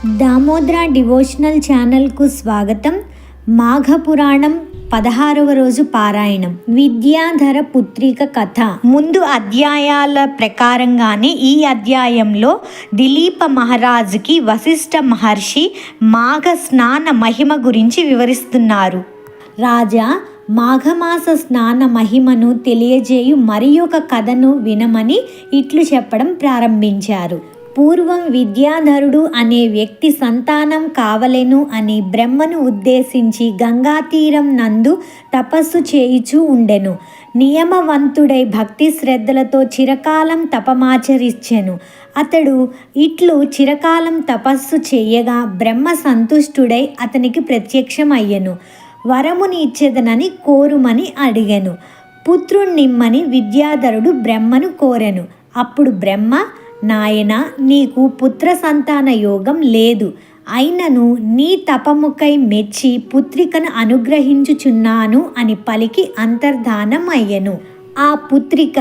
Damodra devotional ఛానల్కు స్వాగతం. మాఘపురాణం 16వ రోజు పారాయణం. విద్యాధర పుత్రిక కథ. ముందు అధ్యాయాల ప్రకారంగానే ఈ అధ్యాయంలో దిలీప మహారాజుకి వశిష్ఠ మహర్షి మాఘ స్నాన మహిమ గురించి వివరిస్తున్నారు. రాజా, మాఘమాస స్నాన మహిమను తెలియజేయు మరి ఒక కథను వినమని ఇట్లు చెప్పడం ప్రారంభించారు. పూర్వం విద్యాధరుడు అనే వ్యక్తి సంతానం కావలెను అని బ్రహ్మను ఉద్దేశించి గంగాతీరం నందు తపస్సు చేయుచూ ఉండెను. నియమవంతుడై భక్తి శ్రద్ధలతో చిరకాలం తపమాచరించెను. అతడు ఇట్లు చిరకాలం తపస్సు చేయగా బ్రహ్మ సంతుష్టుడై అతనికి ప్రత్యక్షమయ్యెను. వరముని ఇచ్చేదనని కోరుమని అడిగెను. పుత్రుణ్ణిమ్మని విద్యాధరుడు బ్రహ్మను కోరెను. అప్పుడు బ్రహ్మ, నాయనా, నీకు పుత్ర సంతాన యోగం లేదు. అయినను నీ తపముకై మెచ్చి పుత్రికను అనుగ్రహించుచున్నాను అని పలికి అంతర్ధానం అయ్యెను. ఆ పుత్రిక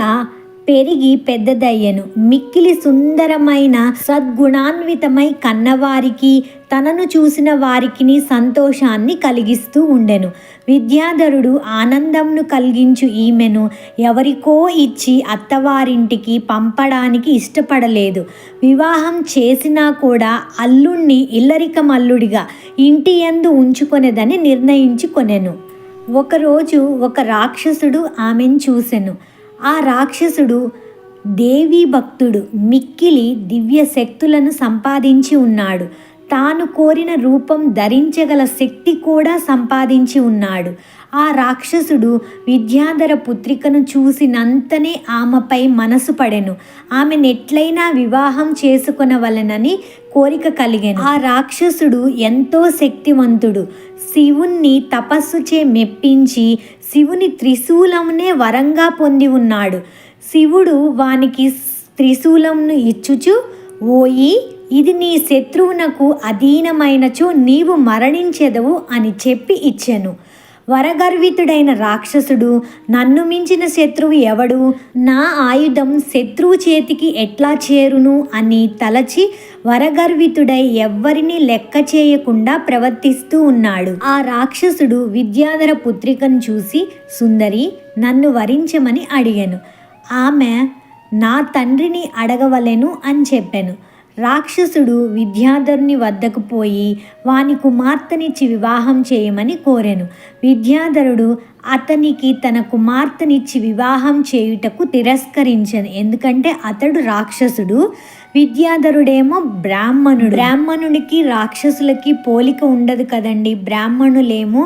పెరిగి పెద్దదయ్యెను. మిక్కిలి సుందరమైన సద్గుణాన్వితమై కన్నవారికి తనను చూసిన వారికి సంతోషాన్ని కలిగిస్తూ ఉండెను. విద్యాధరుడు ఆనందంను కలిగించు ఈమెను ఎవరికో ఇచ్చి అత్తవారింటికి పంపడానికి ఇష్టపడలేదు. వివాహం చేసినా కూడా అల్లుణ్ణి ఇల్లరికమల్లుడిగా ఇంటి యందు ఉంచుకొనేదని నిర్ణయించుకొనెను. ఒకరోజు ఒక రాక్షసుడు ఆమెను చూసెను. ఆ రాక్షసుడు దేవీ భక్తుడు, మిక్కిలి దివ్య శక్తులను సంపాదించి ఉన్నాడు. తాను కోరిన రూపం ధరించగల శక్తి కూడా సంపాదించి ఉన్నాడు. ఆ రాక్షసుడు విద్యాధర పుత్రికను చూసినంతనే ఆమెపై మనసు పడెను. ఆమెనెట్లయినా వివాహం చేసుకొనవలెనని కోరిక కలిగెను. ఆ రాక్షసుడు ఎంతో శక్తివంతుడు. శివుణ్ణి తపస్సుచే మెప్పించి శివుని త్రిశూలమునే వరంగా పొంది ఉన్నాడు. శివుడు వానికి త్రిశూలంను ఇచ్చుచు, ఓయి, ఇది నీ శత్రువునకు అధీనమైనచో నీవు మరణించెదవు అని చెప్పి ఇచ్చెను. వరగర్వితుడైన రాక్షసుడు, నన్ను మించిన శత్రువు ఎవడు? నా ఆయుధం శత్రువు చేతికి ఎట్లా చేరును అని తలచి వరగర్వితుడై ఎవ్వరినీ లెక్క చేయకుండా ప్రవర్తిస్తూ ఉన్నాడు. ఆ రాక్షసుడు విద్యాధర పుత్రికను చూసి, సుందరి, నన్ను వరించమని అడిగాను. ఆమె, నా తండ్రిని అడగవలెను అని చెప్పాను. రాక్షసుడు విద్యాధరుని వద్దకు పోయి వాని కుమార్తెనిచ్చి వివాహం చేయమని కోరెను. విద్యాధరుడు అతనికి తన కుమార్తెనిచ్చి వివాహం చేయుటకు తిరస్కరించెను. ఎందుకంటే అతడు రాక్షసుడు, విద్యాధరుడేమో బ్రాహ్మణుడు. బ్రాహ్మణుడికి రాక్షసులకి పోలిక ఉండదు కదండి. బ్రాహ్మణులేమో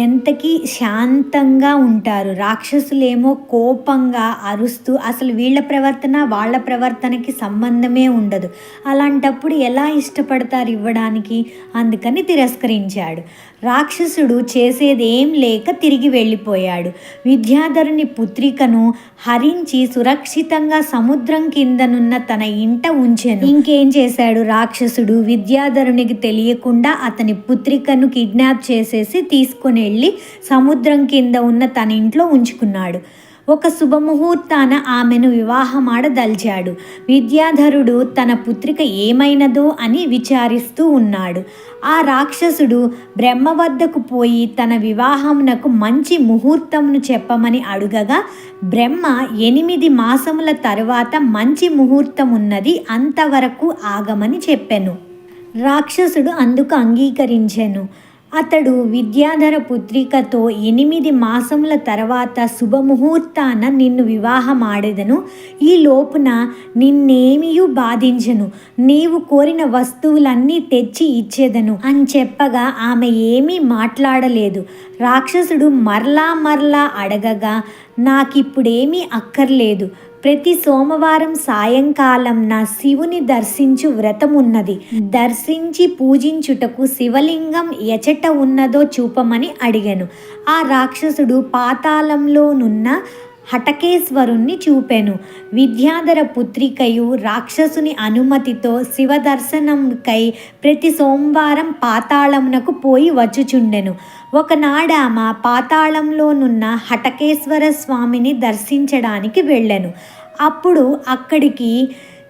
ఎంతకీ శాంతంగా ఉంటారు, రాక్షసులేమో కోపంగా అరుస్తూ, అసలు వీళ్ళ ప్రవర్తన వాళ్ళ ప్రవర్తనకి సంబంధమే ఉండదు. అలాంటప్పుడు ఎలా ఇష్టపడతారు ఇవ్వడానికి? అందుకని తిరస్కరించాడు. రాక్షసుడు చేసేదేం లేక తిరిగి వెళ్ళిపోయాడు. విద్యాధరుని పుత్రికను హరించి సురక్షితంగా సముద్రం కిందనున్న తన ఇంట ఉంచెను. ఇంకేం చేశాడు రాక్షసుడు? విద్యాధరునికి తెలియకుండా అతని పుత్రికను కిడ్నాప్ చేసేసి తీసుకొని వెళ్ళి సముద్రం కింద ఉన్న తన ఇంట్లో ఉంచుకున్నాడు. ఒక శుభముహూర్తాన ఆమెను వివాహమాడదలిచాడు. విద్యాధరుడు తన పుత్రిక ఏమైనదో అని విచారిస్తూ ఉన్నాడు. ఆ రాక్షసుడు బ్రహ్మ వద్దకు పోయి తన వివాహమునకు మంచి ముహూర్తంను చెప్పమని అడుగగా, బ్రహ్మ 8 మాసముల తరువాత మంచి ముహూర్తం ఉన్నది, అంతవరకు ఆగమని చెప్పెను. రాక్షసుడు అందుకు అంగీకరించెను. అతడు విద్యాధర పుత్రికతో 8 మాసముల తర్వాత శుభముహూర్తాన నిన్ను వివాహమాడెదను. ఈ లోపున నిన్నేమియూ బాధించను. నీవు కోరిన వస్తువులన్నీ తెచ్చి ఇచ్చేదను అని చెప్పగా ఆమె ఏమీ మాట్లాడలేదు. రాక్షసుడు మరలా అడగగా, నాకిప్పుడేమీ అక్కర్లేదు. ప్రతి సోమవారం సాయంకాలం నా శివుని దర్శించు వ్రతమున్నది. దర్శించి పూజించుటకు శివలింగం ఎచట ఉన్నదో చూపమని అడిగాను. ఆ రాక్షసుడు పాతాళంలోనున్న హటకేశ్వరుణ్ణి చూపెను. విద్యాధర పుత్రికయు రాక్షసుని అనుమతితో శివ దర్శనంకై ప్రతి సోమవారం పాతాళమునకు పోయి వచ్చుచుండెను. ఒకనాడామ పాతాళంలోనున్న హటకేశ్వర స్వామిని దర్శించడానికి వెళ్ళెను. అప్పుడు అక్కడికి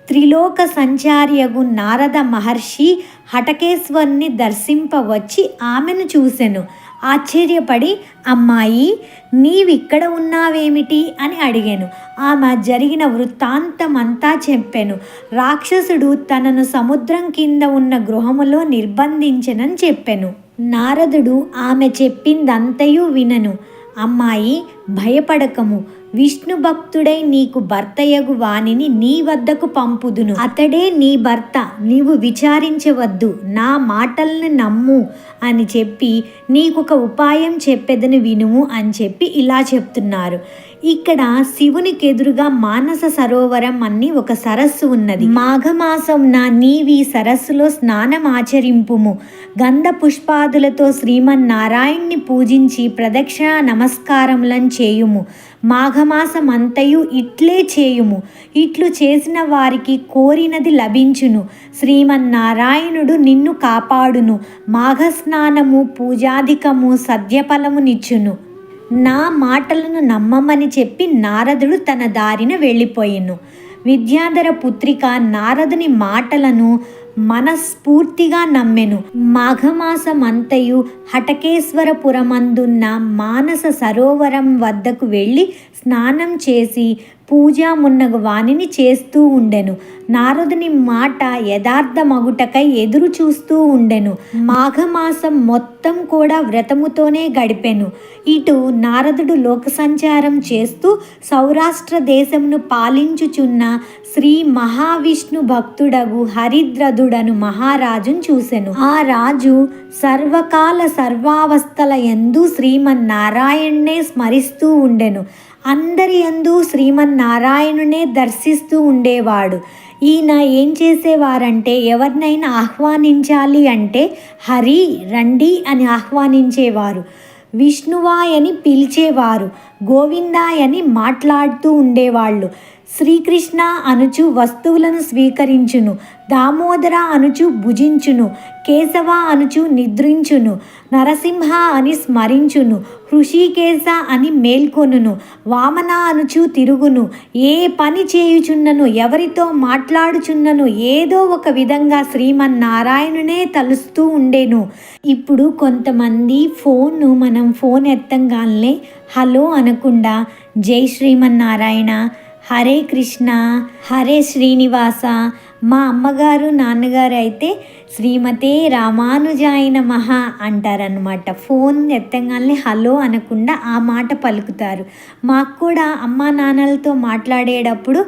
త్రిలోక సంచారియగు నారద మహర్షి హటకేశ్వరుని దర్శింపవచ్చి ఆమెను చూసెను. ఆశ్చర్యపడి, అమ్మాయి, నీవిక్కడ ఉన్నావేమిటి అని అడిగాను. ఆమె జరిగిన వృత్తాంతమంతా చెప్పాను. రాక్షసుడు తనను సముద్రం కింద ఉన్న గృహములో నిర్బంధించెనని చెప్పాను. నారదుడు ఆమె చెప్పిందంతయు వినను. అమ్మాయి, భయపడకము, విష్ణు భక్తుడై నీకు భర్తయగు వానిని నీ వద్దకు పంపుదును. అతడే నీ భర్త, నీవు విచారించవద్దు, నా మాటల్ని నమ్ము అని చెప్పి నీకొక ఉపాయం చెప్పెదను వినుము అని చెప్పి ఇలా చెప్తున్నారు. ఇక్కడ శివునికి ఎదురుగా మానస సరోవరం అని ఒక సరస్సు ఉన్నది. మాఘమాసంన నీవి సరస్సులో స్నానం ఆచరింపుము. గంధ పుష్పాదులతో శ్రీమన్నారాయణ్ణి పూజించి ప్రదక్షిణ నమస్కారములను చేయుము. మాఘమాసం అంతయు ఇట్లే చేయుము. ఇట్లు చేసిన వారికి కోరినది లభించును. శ్రీమన్నారాయణుడు నిన్ను కాపాడును. మాఘస్నానము పూజాధికము సద్యఫలమునిచ్చును. నా మాటలను నమ్మమని చెప్పి నారదుడు తన దారిన వెళ్ళిపోయెను. విద్యాధర పుత్రిక నారదుని మాటలను మనస్ఫూర్తిగా నమ్మెను. మాఘమాసమంతయు హటకేశ్వరపురమందున్న మానస సరోవరం వద్దకు వెళ్ళి స్నానం చేసి పూజా మున్నగు వానిని చేస్తూ ఉండెను. నారదుని మాట యథార్థమగుటకై ఎదురు చూస్తూ ఉండెను. మాఘమాసం మొత్తం కూడా వ్రతముతోనే గడిపెను. ఇటు నారదుడు లోక సంచారం చేస్తూ సౌరాష్ట్ర దేశమును పాలించుచున్న శ్రీ మహావిష్ణు భక్తుడగు హరిద్రదుడను మహారాజును చూసెను. ఆ రాజు సర్వకాల సర్వావస్థల యందు శ్రీమన్నారాయణ్ణే స్మరిస్తూ ఉండెను. అందరి యందు శ్రీమన్నారాయణునే దర్శిస్తూ ఉండేవాడు. ఈయన ఏం చేసేవారంటే, ఎవరినైనా ఆహ్వానించాలి అంటే హరి రండి అని ఆహ్వానించేవారు. విష్ణువాయని పిలిచేవారు. గోవిందాయని మాట్లాడుతూ ఉండేవాళ్ళు. శ్రీకృష్ణ అనుచు వస్తువులను స్వీకరించును. దామోదర అనుచు భుజించును. కేశవ అనుచు నిద్రించును. నరసింహ అని స్మరించును. హృషికేశ అని మేల్కొనును. వామన అనుచు తిరుగును. ఏ పని చేయుచున్నను, ఎవరితో మాట్లాడుచున్నను, ఏదో ఒక విధంగా శ్రీమన్నారాయణునే తలుస్తూ ఉండేను. ఇప్పుడు కొంతమంది మనం ఫోన్ ఎత్తంగానే హలో అనకుండా జై శ్రీమన్నారాయణ, హరే కృష్ణ, హరే శ్రీనివాస. మా అమ్మగారు నాన్నగారు అయితే శ్రీమతే రామానుజాయ నమః అంటారనమాట. ఫోన్ ఎత్తంగానే హలో అనకుండా ఆ మాట పలుకుతారు. మాకు కూడా అమ్మా నాన్నలతో మాట్లాడేటప్పుడు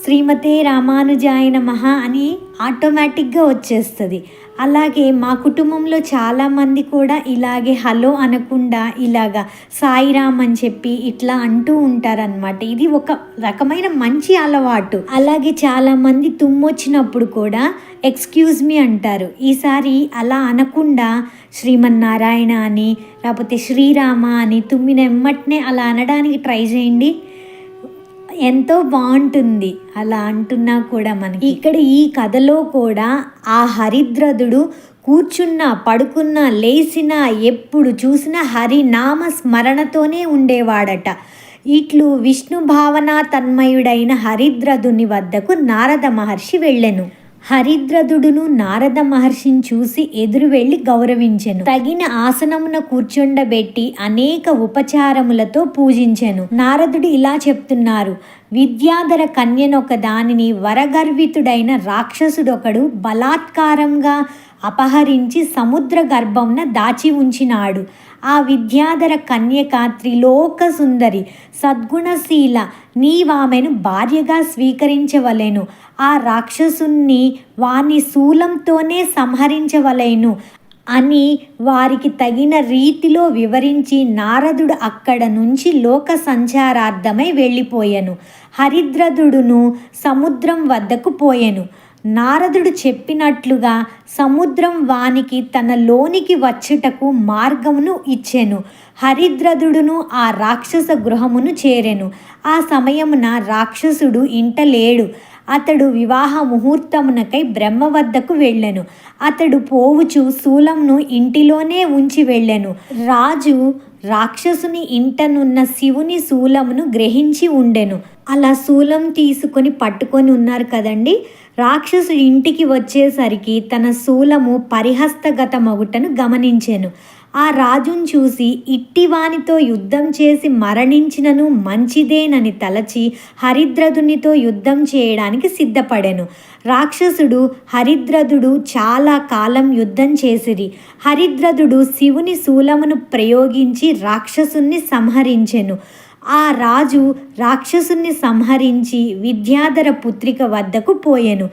శ్రీమతే రామానుజాయ నమః అని ఆటోమేటిక్గా వచ్చేస్తుంది. అలాగే మా కుటుంబంలో చాలామంది కూడా ఇలాగే హలో అనకుండా ఇలాగా సాయిరామ్ అని చెప్పి ఇట్లా అంటూ ఉంటారనమాట. ఇది ఒక రకమైన మంచి అలవాటు. అలాగే చాలామంది తుమ్మొచ్చినప్పుడు కూడా ఎక్స్క్యూజ్ మీ అంటారు. ఈసారి అలా అనకుండా శ్రీమన్నారాయణ అని లేకపోతే శ్రీరామ అని తుమ్మిన ఎమ్మటనే అలా అనడానికి ట్రై చేయండి. ఎంతో బాగుంటుంది అలా అంటున్నా కూడా మనకి. ఇక్కడ ఈ కథలో కూడా ఆ హరిద్రదుడు కూర్చున్నా పడుకున్నా లేచినా ఎప్పుడు చూసినా హరినామ స్మరణతోనే ఉండేవాడట. ఇట్లు విష్ణు భావన తన్మయుడైన హరిద్రదుని వద్దకు నారద మహర్షి వెళ్ళెను. హరిద్రదుడును నారద మహర్షిని చూసి ఎదురు వెళ్ళి గౌరవించెను. తగిన ఆసనమున కూర్చుండబెట్టి అనేక ఉపచారములతో పూజించెను. నారదుడు ఇలా చెప్తున్నారు. విద్యాధర కన్యనొక దానిని వరగర్వితుడైన రాక్షసుడొకడు బలాత్కారంగా అపహరించి సముద్ర గర్భంన దాచి ఉంచినాడు. ఆ విద్యాధర కన్యక త్రిలోక సుందరి, సద్గుణశీల. నీవామెను భార్యగా స్వీకరించవలెను. ఆ రాక్షసుని వాని శూలంతోనే సంహరించవలెను అని వారికి తగిన రీతిలో వివరించి నారదుడు అక్కడ నుంచి లోక సంచారార్థమై వెళ్ళిపోయెను. హరిద్రదుడును సముద్రం వద్దకు పోయెను. నారదుడు చెప్పినట్లుగా సముద్రం వానికి తన లోనికి వచ్చుటకు మార్గమును ఇచ్చెను. హరిద్రదుడును ఆ రాక్షస గృహమును చేరెను. ఆ సమయమున రాక్షసుడు ఇంట లేడు. అతడు వివాహ ముహూర్తమునకై బ్రహ్మ వద్దకు వెళ్ళెను. అతడు పోవుచు శూలంను ఇంటిలోనే ఉంచి వెళ్ళెను. రాజు రాక్షసుని ఇంటనున్న శివుని శూలమును గ్రహించి ఉండెను. అలా శూలం తీసుకొని పట్టుకొని ఉన్నారు కదండి. రాక్షసుడు ఇంటికి వచ్చేసరికి తన శూలము పరిహస్తగతమగుటను గమనించెను. ఆ రాజును చూసి ఇట్టివానితో యుద్ధం చేసి మరణించినను మంచిదేనని తలచి హరిద్రదునితో యుద్ధం చేయడానికి సిద్ధపడెను. రాక్షసుడు హరిద్రదుడు చాలా కాలం యుద్ధం చేసిరి. హరిద్రదుడు శివుని శూలమును ప్రయోగించి రాక్షసుని సంహరించెను. ఆ రాజు రాక్షసుని సంహరించి విద్యాధర పుత్రిక వద్దకు పోయెను.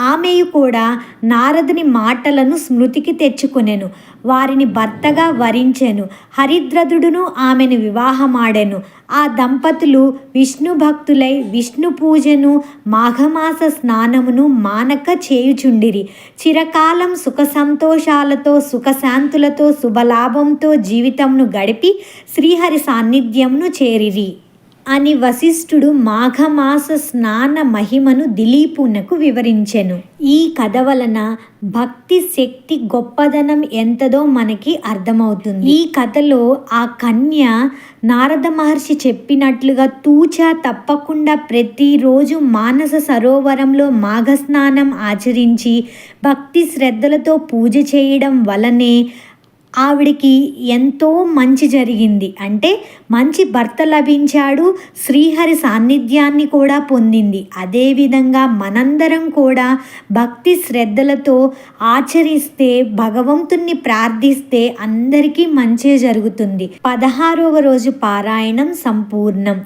ఆమెయు కూడా నారదుని మాటలను స్మృతికి తెచ్చుకొనెను. వారిని భర్తగా వరించెను. హరిద్రదుడును ఆమెను వివాహమాడెను. ఆ దంపతులు విష్ణు భక్తులై విష్ణు పూజను మాఘమాస స్నానమును మానక చేయుచుండిరి. చిరకాలం సుఖ సంతోషాలతో సుఖశాంతులతో శుభలాభంతో జీవితంను గడిపి శ్రీహరి సాన్నిధ్యంను చేరిరి అని వశిష్ఠుడు మాఘమాస స్నాన మహిమను దిలీపునకు వివరించెను. ఈ కథ వలన భక్తి శక్తి గొప్పదనం ఎంతదో మనకి అర్థమవుతుంది. ఈ కథలో ఆ కన్య నారద మహర్షి చెప్పినట్లుగా తూచా తప్పకుండా ప్రతిరోజు మానస సరోవరంలో మాఘస్నానం ఆచరించి భక్తి శ్రద్ధలతో పూజ చేయడం వలనే ఆవిడికి ఎంతో మంచి జరిగింది. అంటే మంచి భర్త లభించాడు, శ్రీహరి సాన్నిధ్యాన్ని కూడా పొందింది. అదేవిధంగా మనందరం కూడా భక్తి శ్రద్ధలతో ఆచరిస్తే, భగవంతుణ్ణి ప్రార్థిస్తే అందరికీ మంచే జరుగుతుంది. 16వ రోజు పారాయణం సంపూర్ణం.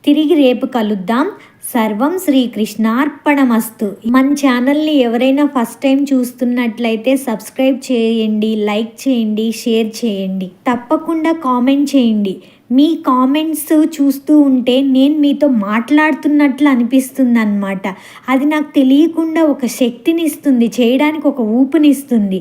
తిరిగి రేపు కలుద్దాం. సర్వం శ్రీకృష్ణార్పణమస్తు. మన ఛానల్ని ఎవరైనా ఫస్ట్ టైం చూస్తున్నట్లయితే సబ్స్క్రైబ్ చేయండి, లైక్ చేయండి, షేర్ చేయండి. తప్పకుండా కామెంట్ చేయండి. మీ కామెంట్స్ చూస్తూ ఉంటే నేను మీతో మాట్లాడుతున్నట్లు అనిపిస్తుంది అన్నమాట. అది నాకు తెలియకుండా ఒక శక్తిని ఇస్తుంది, చేయడానికి ఒక ఊపునిస్తుంది.